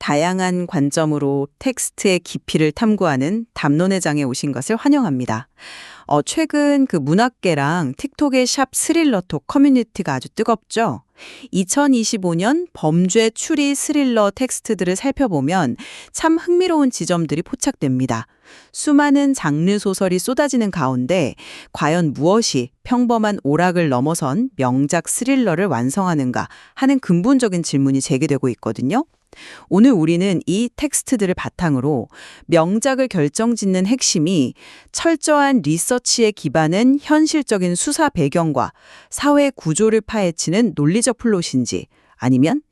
다양한 관점으로 텍스트의 깊이를 탐구하는 담론의 장에 오신 것을 환영합니다. 최근 그 문학계랑 틱톡의 샵 스릴러톡 커뮤니티가 아주 뜨겁죠? 2025년 범죄 추리 스릴러 텍스트들을 살펴보면 참 흥미로운 지점들이 포착됩니다. 수많은 장르 소설이 쏟아지는 가운데 과연 무엇이 평범한 오락을 넘어선 명작 스릴러를 완성하는가 하는 근본적인 질문이 제기되고 있거든요. 오늘 우리는 이 텍스트들을 바탕으로 명작을 결정짓는 핵심이 철저한 리서치에 기반한 현실적인 수사 배경과 사회 구조를 파헤치는 논리적 플롯인지 아니면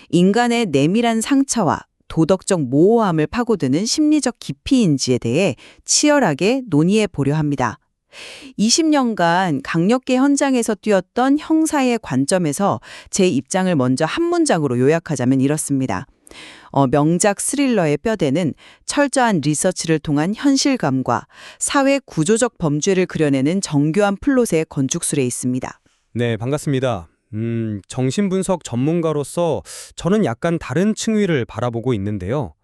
인간의 내밀한 상처와 도덕적 모호함을 파고드는 심리적 깊이인지에 대해 치열하게 논의해 보려 합니다. 20년간 강력계 현장에서 뛰었던 형사의 관점에서 제 입장을 먼저 한 문장으로 요약하자면 이렇습니다. 명작 스릴러의 뼈대는 철저한 리서치를 통한 현실감과 사회 구조적 범죄를 그려내는 정교한 플롯의 건축술에 있습니다. 네, 반갑습니다. 정신분석 전문가로서 저는 약간 다른 층위를 바라보고 있는데요.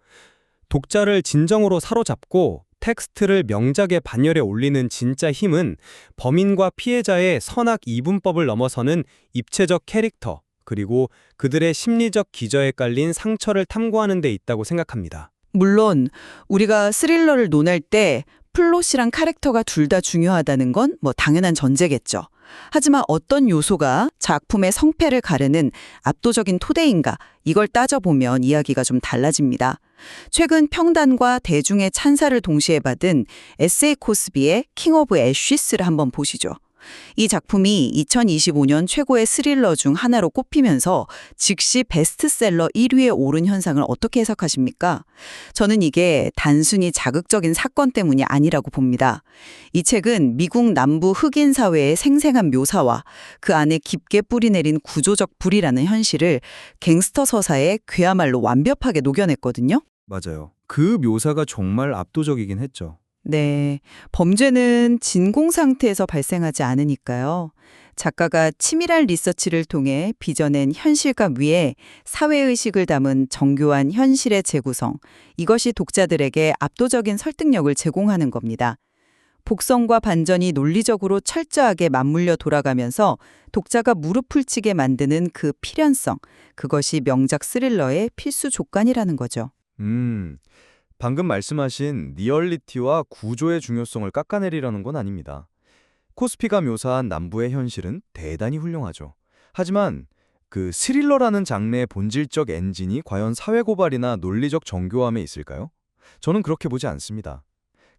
독자를 진정으로 사로잡고 텍스트를 명작의 반열에 올리는 진짜 힘은 범인과 피해자의 선악 이분법을 넘어서는 입체적 캐릭터, 그리고 그들의 심리적 기저에 깔린 상처를 탐구하는 데 있다고 생각합니다. 물론 우리가 스릴러를 논할 때 플롯이랑 캐릭터가 둘 다 중요하다는 건 당연한 전제겠죠. 하지만 어떤 요소가 작품의 성패를 가르는 압도적인 토대인가 이걸 따져보면 이야기가 좀 달라집니다. 최근 평단과 대중의 찬사를 동시에 받은 S.A. 코스비의 킹 오브 애쉬스를 한번 보시죠. 이 작품이 2025년 최고의 스릴러 중 하나로 꼽히면서 즉시 베스트셀러 1위에 오른 현상을 어떻게 해석하십니까? 저는 이게 단순히 자극적인 사건 때문이 아니라고 봅니다. 이 책은 미국 남부 흑인 사회의 생생한 묘사와 그 안에 깊게 뿌리내린 구조적 불이라는 현실을 갱스터 서사에 그야말로 완벽하게 녹여냈거든요. 맞아요. 그 묘사가 정말 압도적이긴 했죠. 네, 범죄는 진공 상태에서 발생하지 않으니까요. 작가가 치밀한 리서치를 통해 빚어낸 현실감 위에 사회의식을 담은 정교한 현실의 재구성, 이것이 독자들에게 압도적인 설득력을 제공하는 겁니다. 복선과 반전이 논리적으로 철저하게 맞물려 돌아가면서 독자가 무릎을 치게 만드는 그 필연성, 그것이 명작 스릴러의 필수 조건이라는 거죠. 방금 말씀하신 리얼리티와 구조의 중요성을 깎아내리라는 건 아닙니다. 코스피가 묘사한 남부의 현실은 대단히 훌륭하죠. 하지만 그 스릴러라는 장르의 본질적 엔진이 과연 사회고발이나 논리적 정교함에 있을까요? 저는 그렇게 보지 않습니다.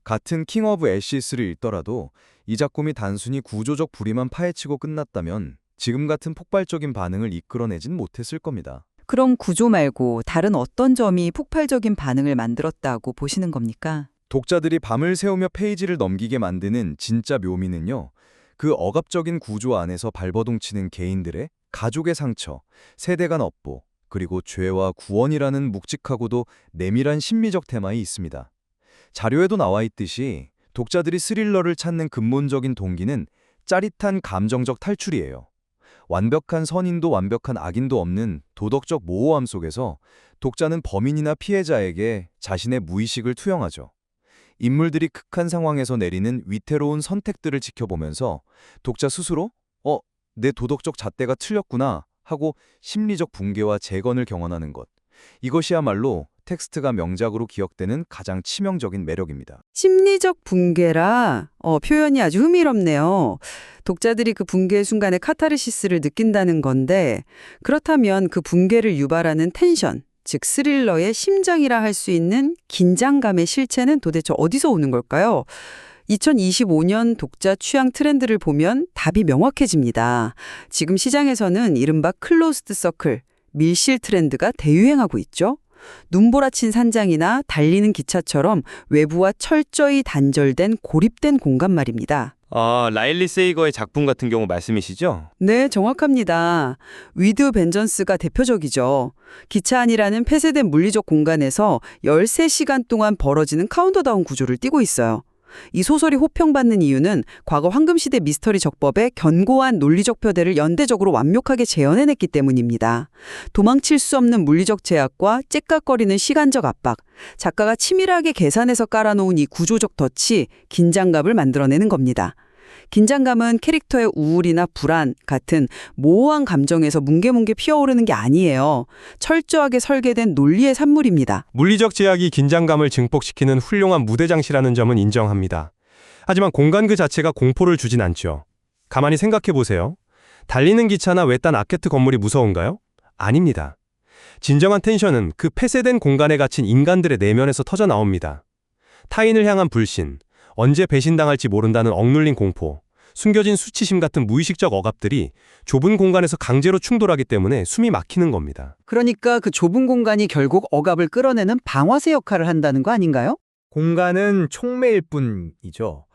같은 킹 오브 애시스를 읽더라도 이 작품이 단순히 구조적 불의만 파헤치고 끝났다면 지금 같은 폭발적인 반응을 이끌어내진 못했을 겁니다. 그럼 구조 말고 다른 어떤 점이 폭발적인 반응을 만들었다고 보시는 겁니까? 독자들이 밤을 새우며 페이지를 넘기게 만드는 진짜 묘미는요. 그 억압적인 구조 안에서 발버둥치는 개인들의 가족의 상처, 세대 간 업보, 그리고 죄와 구원이라는 묵직하고도 내밀한 심리적 테마에 있습니다. 자료에도 나와 있듯이 독자들이 스릴러를 찾는 근본적인 동기는 짜릿한 감정적 탈출이에요. 완벽한 선인도 완벽한 악인도 없는 도덕적 모호함 속에서 독자는 범인이나 피해자에게 자신의 무의식을 투영하죠. 인물들이 극한 상황에서 내리는 위태로운 선택들을 지켜보면서 독자 스스로 내 도덕적 잣대가 틀렸구나 하고 심리적 붕괴와 재건을 경험하는 것. 이것이야말로 텍스트가 명작으로 기억되는 가장 치명적인 매력입니다. 심리적 붕괴라 표현이 아주 흥미롭네요. 독자들이 그 붕괴의 순간에 카타르시스를 느낀다는 건데 그렇다면 그 붕괴를 유발하는 텐션, 즉 스릴러의 심장이라 할 수 있는 긴장감의 실체는 도대체 어디서 오는 걸까요? 2025년 독자 취향 트렌드를 보면 답이 명확해집니다. 지금 시장에서는 이른바 클로즈드 서클, 밀실 트렌드가 대유행하고 있죠. 눈보라친 산장이나 달리는 기차처럼 외부와 철저히 단절된 고립된 공간 말입니다. 라일리 세이거의 작품 같은 경우 말씀이시죠? 네, 정확합니다. 위드 벤전스가 대표적이죠. 기차 안이라는 폐쇄된 물리적 공간에서 13시간 동안 벌어지는 카운터다운 구조를 띠고 있어요. 이 소설이 호평받는 이유는 과거 황금시대 미스터리 적법의 견고한 논리적 표대를 연대적으로 완벽하게 재현해냈기 때문입니다. 도망칠 수 없는 물리적 제약과 째깍거리는 시간적 압박, 작가가 치밀하게 계산해서 깔아놓은 이 구조적 덫이 긴장감을 만들어내는 겁니다. 긴장감은 캐릭터의 우울이나 불안 같은 모호한 감정에서 뭉게뭉게 피어오르는 게 아니에요. 철저하게 설계된 논리의 산물입니다. 물리적 제약이 긴장감을 증폭시키는 훌륭한 무대 장치라는 점은 인정합니다. 하지만 공간 그 자체가 공포를 주진 않죠. 가만히 생각해 보세요. 달리는 기차나 외딴 아케트 건물이 무서운가요? 아닙니다. 진정한 텐션은 그 폐쇄된 공간에 갇힌 인간들의 내면에서 터져 나옵니다. 타인을 향한 불신, 언제 배신당할지 모른다는 억눌린 공포, 숨겨진 수치심 같은 무의식적 억압들이 좁은 공간에서 강제로 충돌하기 때문에 숨이 막히는 겁니다. 그러니까 그 좁은 공간이 결국 억압을 끌어내는 방아쇠 역할을 한다는 거 아닌가요? 공간은 촉매일 뿐이죠.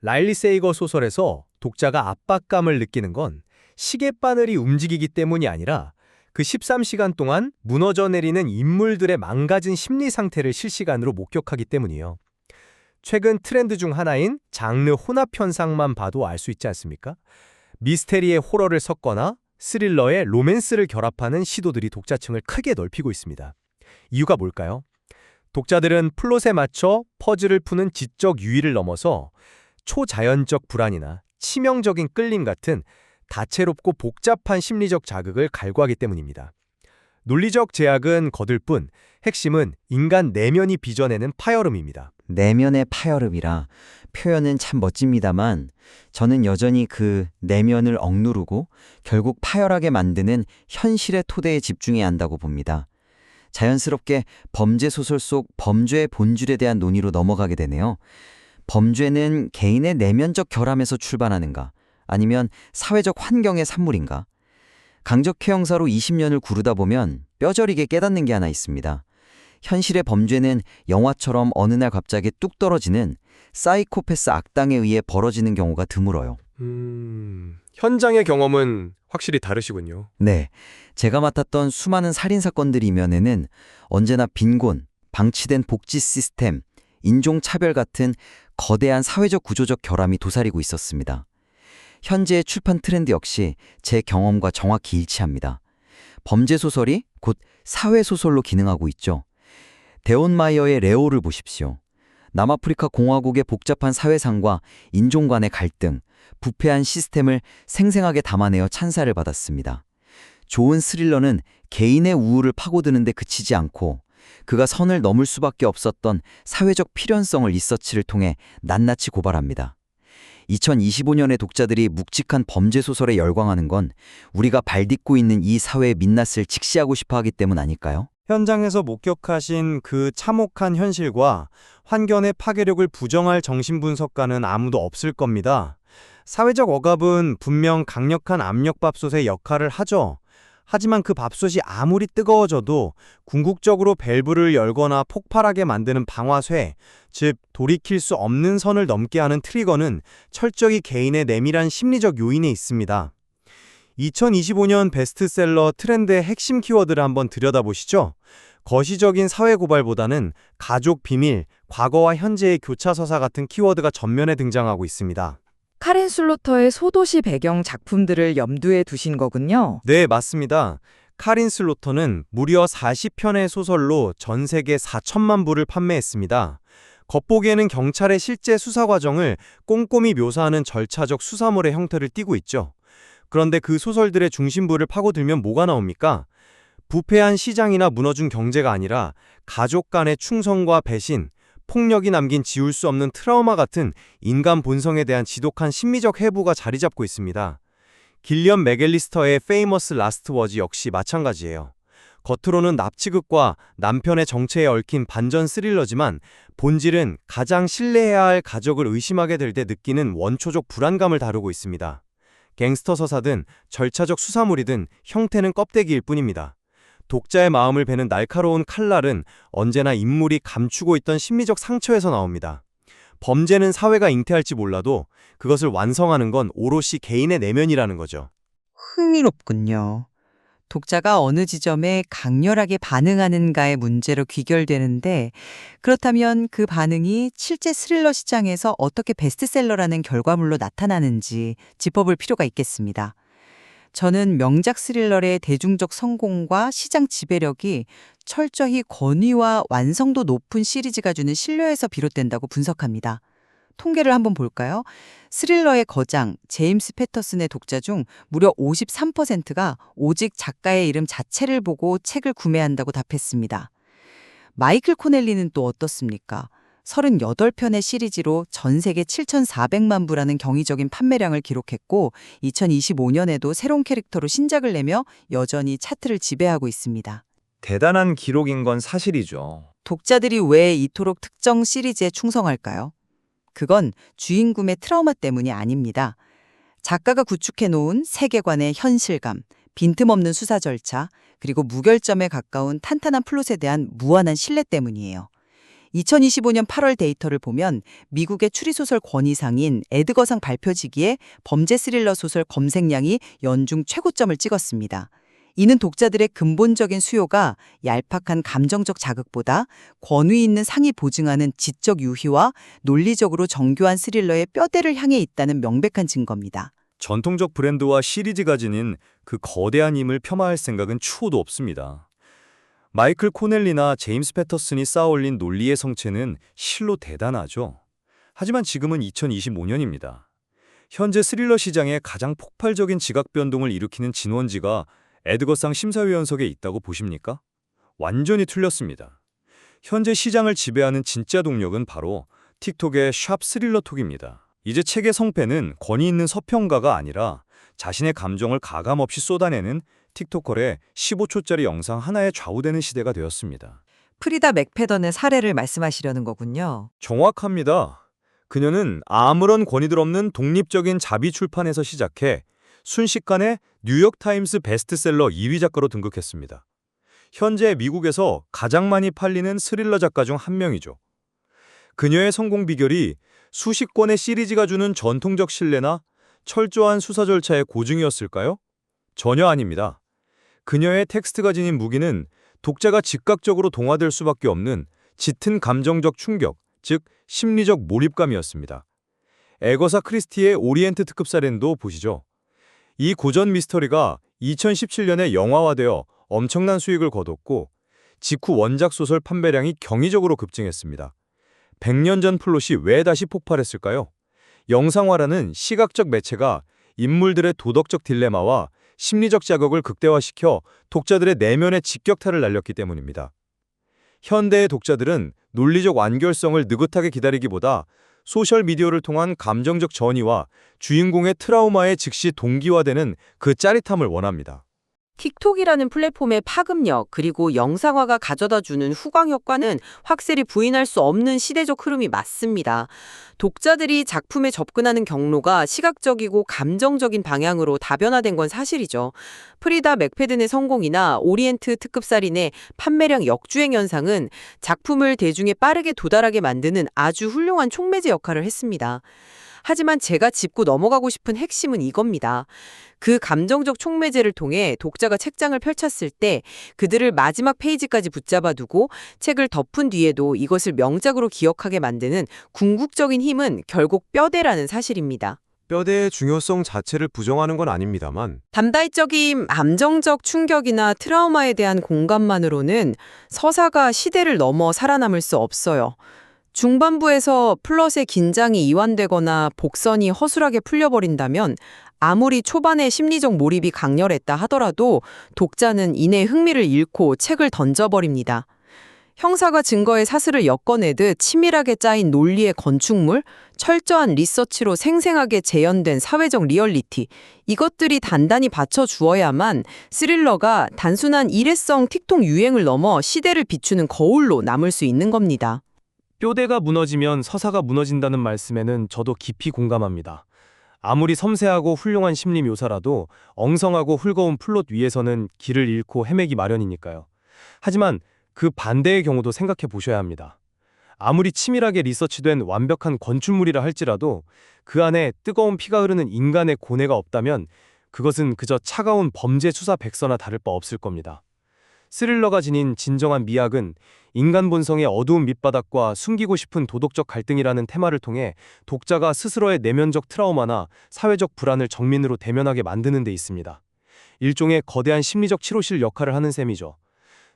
라일리 세이거 소설에서 독자가 압박감을 느끼는 건 시계바늘이 움직이기 때문이 아니라 그 13시간 동안 무너져 내리는 인물들의 망가진 심리 상태를 실시간으로 목격하기 때문이에요. 최근 트렌드 중 하나인 장르 혼합 현상만 봐도 알 수 있지 않습니까? 미스테리의 호러를 섞거나 스릴러의 로맨스를 결합하는 시도들이 독자층을 크게 넓히고 있습니다. 이유가 뭘까요? 독자들은 플롯에 맞춰 퍼즐을 푸는 지적 유의를 넘어서 초자연적 불안이나 치명적인 끌림 같은 다채롭고 복잡한 심리적 자극을 갈구하기 때문입니다. 논리적 제약은 거들 뿐 핵심은 인간 내면이 빚어내는 파열음입니다. 내면의 파열음이라 표현은 참 멋집니다만 저는 여전히 그 내면을 억누르고 결국 파열하게 만드는 현실의 토대에 집중해야 한다고 봅니다. 자연스럽게 범죄 소설 속 범죄의 본질에 대한 논의로 넘어가게 되네요. 범죄는 개인의 내면적 결함에서 출발하는가? 아니면 사회적 환경의 산물인가? 강적회 형사로 20년을 구르다 보면 뼈저리게 깨닫는 게 하나 있습니다. 현실의 범죄는 영화처럼 어느 날 갑자기 뚝 떨어지는 사이코패스 악당에 의해 벌어지는 경우가 드물어요. 현장의 경험은 확실히 다르시군요. 네, 제가 맡았던 수많은 살인사건들이면에는 언제나 빈곤, 방치된 복지 시스템, 인종차별 같은 거대한 사회적 구조적 결함이 도사리고 있었습니다. 현재의 출판 트렌드 역시 제 경험과 정확히 일치합니다. 범죄 소설이 곧 사회 소설로 기능하고 있죠. 데온 마이어의 레오를 보십시오. 남아프리카 공화국의 복잡한 사회상과 인종 간의 갈등, 부패한 시스템을 생생하게 담아내어 찬사를 받았습니다. 좋은 스릴러는 개인의 우울을 파고드는데 그치지 않고 그가 선을 넘을 수밖에 없었던 사회적 필연성을 리서치를 통해 낱낱이 고발합니다. 2025년의 독자들이 묵직한 범죄 소설에 열광하는 건 우리가 발딛고 있는 이 사회의 민낯을 직시하고 싶어 하기 때문 아닐까요? 현장에서 목격하신 그 참혹한 현실과 환경의 파괴력을 부정할 정신분석가는 아무도 없을 겁니다. 사회적 억압은 분명 강력한 압력밥솥의 역할을 하죠. 하지만 그 밥솥이 아무리 뜨거워져도 궁극적으로 밸브를 열거나 폭발하게 만드는 방아쇠, 즉 돌이킬 수 없는 선을 넘게 하는 트리거는 철저히 개인의 내밀한 심리적 요인에 있습니다. 2025년 베스트셀러 트렌드의 핵심 키워드를 한번 들여다보시죠. 거시적인 사회 고발보다는 가족 비밀, 과거와 현재의 교차서사 같은 키워드가 전면에 등장하고 있습니다. 카렌 슬로터의 소도시 배경 작품들을 염두에 두신 거군요. 네, 맞습니다. 카린 슬로터는 무려 40편의 소설로 전 세계 4천만 부를 판매했습니다. 겉보기에는 경찰의 실제 수사 과정을 꼼꼼히 묘사하는 절차적 수사물의 형태를 띠고 있죠. 그런데 그 소설들의 중심부를 파고들면 뭐가 나옵니까? 부패한 시장이나 무너진 경제가 아니라 가족 간의 충성과 배신, 폭력이 남긴 지울 수 없는 트라우마 같은 인간 본성에 대한 지독한 심리적 해부가 자리 잡고 있습니다. 길리엄 맥앨리스터의 페이머스 라스트 워즈 역시 마찬가지예요. 겉으로는 납치극과 남편의 정체에 얽힌 반전 스릴러지만 본질은 가장 신뢰해야 할 가족을 의심하게 될 때 느끼는 원초적 불안감을 다루고 있습니다. 갱스터 서사든 절차적 수사물이든 형태는 껍데기일 뿐입니다. 독자의 마음을 베는 날카로운 칼날은 언제나 인물이 감추고 있던 심리적 상처에서 나옵니다. 범죄는 사회가 잉태할지 몰라도 그것을 완성하는 건 오롯이 개인의 내면이라는 거죠. 흥미롭군요. 독자가 어느 지점에 강렬하게 반응하는가의 문제로 귀결되는데 그렇다면 그 반응이 실제 스릴러 시장에서 어떻게 베스트셀러라는 결과물로 나타나는지 짚어볼 필요가 있겠습니다. 저는 명작 스릴러의 대중적 성공과 시장 지배력이 철저히 권위와 완성도 높은 시리즈가 주는 신뢰에서 비롯된다고 분석합니다. 통계를 한번 볼까요? 스릴러의 거장 제임스 패터슨의 독자 중 무려 53%가 오직 작가의 이름 자체를 보고 책을 구매한다고 답했습니다. 마이클 코넬리는 또 어떻습니까? 38편의 시리즈로 전 세계 7,400만 부라는 경이적인 판매량을 기록했고 2025년에도 새로운 캐릭터로 신작을 내며 여전히 차트를 지배하고 있습니다. 대단한 기록인 건 사실이죠. 독자들이 왜 이토록 특정 시리즈에 충성할까요? 그건 주인공의 트라우마 때문이 아닙니다. 작가가 구축해놓은 세계관의 현실감, 빈틈없는 수사 절차, 그리고 무결점에 가까운 탄탄한 플롯에 대한 무한한 신뢰 때문이에요. 2025년 8월 데이터를 보면 미국의 추리소설 권위상인 에드거상 발표지기에 범죄 스릴러 소설 검색량이 연중 최고점을 찍었습니다. 이는 독자들의 근본적인 수요가 얄팍한 감정적 자극보다 권위 있는 상이 보증하는 지적 유희와 논리적으로 정교한 스릴러의 뼈대를 향해 있다는 명백한 증거입니다. 전통적 브랜드와 시리즈가 지닌 그 거대한 힘을 폄하할 생각은 추호도 없습니다. 마이클 코넬리나 제임스 패터슨이 쌓아올린 논리의 성체는 실로 대단하죠. 하지만 지금은 2025년입니다. 현재 스릴러 시장에 가장 폭발적인 지각 변동을 일으키는 진원지가 에드거상 심사위원석에 있다고 보십니까? 완전히 틀렸습니다. 현재 시장을 지배하는 진짜 동력은 바로 틱톡의 샵 스릴러톡입니다. 이제 책의 성패는 권위 있는 서평가가 아니라 자신의 감정을 가감없이 쏟아내는 틱톡커의 15초짜리 영상 하나에 좌우되는 시대가 되었습니다. 프리다 맥패던의 사례를 말씀하시려는 거군요. 정확합니다. 그녀는 아무런 권위들 없는 독립적인 자비 출판에서 시작해 순식간에 뉴욕타임스 베스트셀러 2위 작가로 등극했습니다. 현재 미국에서 가장 많이 팔리는 스릴러 작가 중 한 명이죠. 그녀의 성공 비결이 수십 권의 시리즈가 주는 전통적 신뢰나 철저한 수사 절차의 고증이었을까요? 전혀 아닙니다. 그녀의 텍스트가 지닌 무기는 독자가 즉각적으로 동화될 수밖에 없는 짙은 감정적 충격, 즉 심리적 몰입감이었습니다. 애거사 크리스티의 오리엔트 특급 사례도 보시죠. 이 고전 미스터리가 2017년에 영화화되어 엄청난 수익을 거뒀고 직후 원작 소설 판매량이 경이적으로 급증했습니다. 100년 전 플롯이 왜 다시 폭발했을까요? 영상화라는 시각적 매체가 인물들의 도덕적 딜레마와 심리적 자극을 극대화시켜 독자들의 내면에 직격탄을 날렸기 때문입니다. 현대의 독자들은 논리적 완결성을 느긋하게 기다리기보다 소셜미디어를 통한 감정적 전이와 주인공의 트라우마에 즉시 동기화되는 그 짜릿함을 원합니다. 틱톡이라는 플랫폼의 파급력 그리고 영상화가 가져다주는 후광 효과는 확실히 부인할 수 없는 시대적 흐름이 맞습니다. 독자들이 작품에 접근하는 경로가 시각적이고 감정적인 방향으로 다변화된 건 사실이죠. 프리다 맥패든의 성공이나 오리엔트 특급살인의 판매량 역주행 현상은 작품을 대중에 빠르게 도달하게 만드는 아주 훌륭한 촉매제 역할을 했습니다. 하지만 제가 짚고 넘어가고 싶은 핵심은 이겁니다. 그 감정적 촉매제를 통해 독자가 책장을 펼쳤을 때 그들을 마지막 페이지까지 붙잡아두고 책을 덮은 뒤에도 이것을 명작으로 기억하게 만드는 궁극적인 힘은 결국 뼈대라는 사실입니다. 뼈대의 중요성 자체를 부정하는 건 아닙니다만 담다이적인 감정적 충격이나 트라우마에 대한 공감만으로는 서사가 시대를 넘어 살아남을 수 없어요. 중반부에서 플롯의 긴장이 이완되거나 복선이 허술하게 풀려버린다면 아무리 초반에 심리적 몰입이 강렬했다 하더라도 독자는 이내 흥미를 잃고 책을 던져버립니다. 형사가 증거의 사슬을 엮어내듯 치밀하게 짜인 논리의 건축물, 철저한 리서치로 생생하게 재현된 사회적 리얼리티, 이것들이 단단히 받쳐주어야만 스릴러가 단순한 일회성 틱톡 유행을 넘어 시대를 비추는 거울로 남을 수 있는 겁니다. 뼈대가 무너지면 서사가 무너진다는 말씀에는 저도 깊이 공감합니다. 아무리 섬세하고 훌륭한 심리 묘사라도 엉성하고 훌거운 플롯 위에서는 길을 잃고 헤매기 마련이니까요. 하지만 그 반대의 경우도 생각해 보셔야 합니다. 아무리 치밀하게 리서치된 완벽한 건축물이라 할지라도 그 안에 뜨거운 피가 흐르는 인간의 고뇌가 없다면 그것은 그저 차가운 범죄 수사 백서나 다를 바 없을 겁니다. 스릴러가 지닌 진정한 미학은 인간 본성의 어두운 밑바닥과 숨기고 싶은 도덕적 갈등이라는 테마를 통해 독자가 스스로의 내면적 트라우마나 사회적 불안을 정면으로 대면하게 만드는 데 있습니다. 일종의 거대한 심리적 치료실 역할을 하는 셈이죠.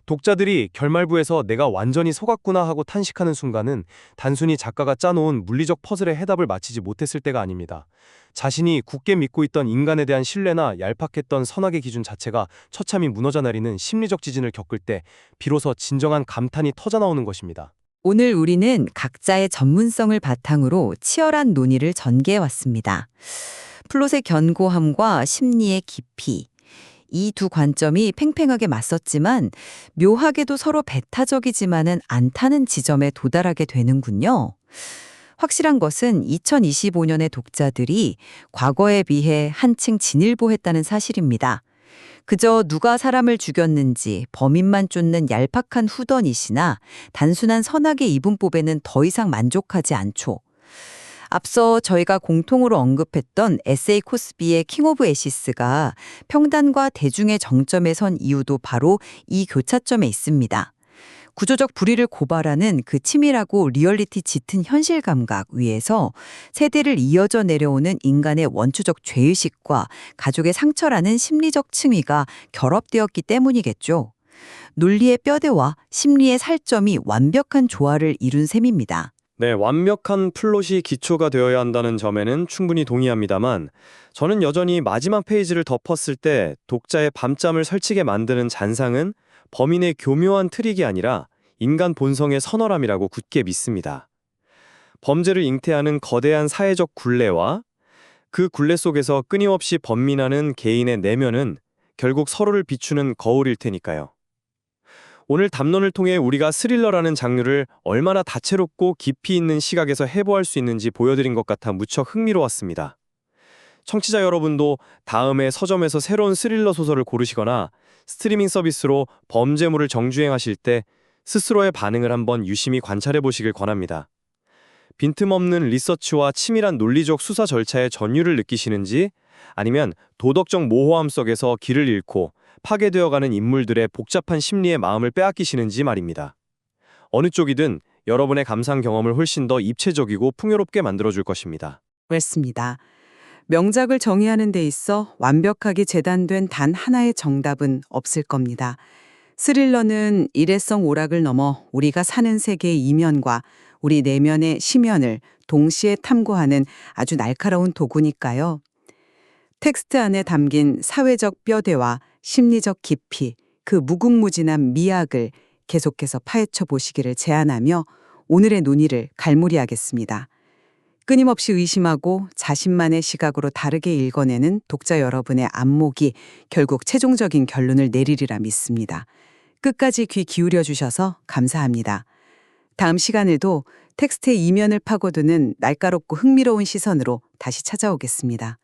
독자들이 결말부에서 내가 완전히 속았구나 하고 탄식하는 순간은 단순히 작가가 짜놓은 물리적 퍼즐의 해답을 맞히지 못했을 때가 아닙니다. 자신이 굳게 믿고 있던 인간에 대한 신뢰나 얄팍했던 선악의 기준 자체가 처참히 무너져 내리는 심리적 지진을 겪을 때 비로소 진정한 감탄이 터져나오는 것입니다. 오늘 우리는 각자의 전문성을 바탕으로 치열한 논의를 전개해왔습니다. 플롯의 견고함과 심리의 깊이, 이 두 관점이 팽팽하게 맞섰지만 묘하게도 서로 배타적이지만은 않다는 지점에 도달하게 되는군요. 확실한 것은 2025년의 독자들이 과거에 비해 한층 진일보했다는 사실입니다. 그저 누가 사람을 죽였는지 범인만 쫓는 얄팍한 후더닛이나 단순한 선악의 이분법에는 더 이상 만족하지 않죠. 앞서 저희가 공통으로 언급했던 에세이 코스비의 킹 오브 애시스가 평단과 대중의 정점에 선 이유도 바로 이 교차점에 있습니다. 구조적 불의를 고발하는 그 치밀하고 리얼리티 짙은 현실 감각 위에서 세대를 이어져 내려오는 인간의 원초적 죄의식과 가족의 상처라는 심리적 층위가 결합되었기 때문이겠죠. 논리의 뼈대와 심리의 살점이 완벽한 조화를 이룬 셈입니다. 네, 완벽한 플롯이 기초가 되어야 한다는 점에는 충분히 동의합니다만 저는 여전히 마지막 페이지를 덮었을 때 독자의 밤잠을 설치게 만드는 잔상은 범인의 교묘한 트릭이 아니라 인간 본성의 서늘함이라고 굳게 믿습니다. 범죄를 잉태하는 거대한 사회적 굴레와 그 굴레 속에서 끊임없이 번민하는 개인의 내면은 결국 서로를 비추는 거울일 테니까요. 오늘 담론을 통해 우리가 스릴러라는 장르를 얼마나 다채롭고 깊이 있는 시각에서 해부할 수 있는지 보여드린 것 같아 무척 흥미로웠습니다. 청취자 여러분도 다음에 서점에서 새로운 스릴러 소설을 고르시거나 스트리밍 서비스로 범죄물을 정주행하실 때 스스로의 반응을 한번 유심히 관찰해 보시길 권합니다. 빈틈없는 리서치와 치밀한 논리적 수사 절차의 전율을 느끼시는지 아니면 도덕적 모호함 속에서 길을 잃고 파괴되어가는 인물들의 복잡한 심리의 마음을 빼앗기시는지 말입니다. 어느 쪽이든 여러분의 감상 경험을 훨씬 더 입체적이고 풍요롭게 만들어줄 것입니다. 그렇습니다. 명작을 정의하는 데 있어 완벽하게 재단된 단 하나의 정답은 없을 겁니다. 스릴러는 일회성 오락을 넘어 우리가 사는 세계의 이면과 우리 내면의 심연을 동시에 탐구하는 아주 날카로운 도구니까요. 텍스트 안에 담긴 사회적 뼈대와 심리적 깊이, 그 무궁무진한 미학을 계속해서 파헤쳐 보시기를 제안하며 오늘의 논의를 갈무리하겠습니다. 끊임없이 의심하고 자신만의 시각으로 다르게 읽어내는 독자 여러분의 안목이 결국 최종적인 결론을 내리리라 믿습니다. 끝까지 귀 기울여 주셔서 감사합니다. 다음 시간에도 텍스트의 이면을 파고드는 날카롭고 흥미로운 시선으로 다시 찾아오겠습니다.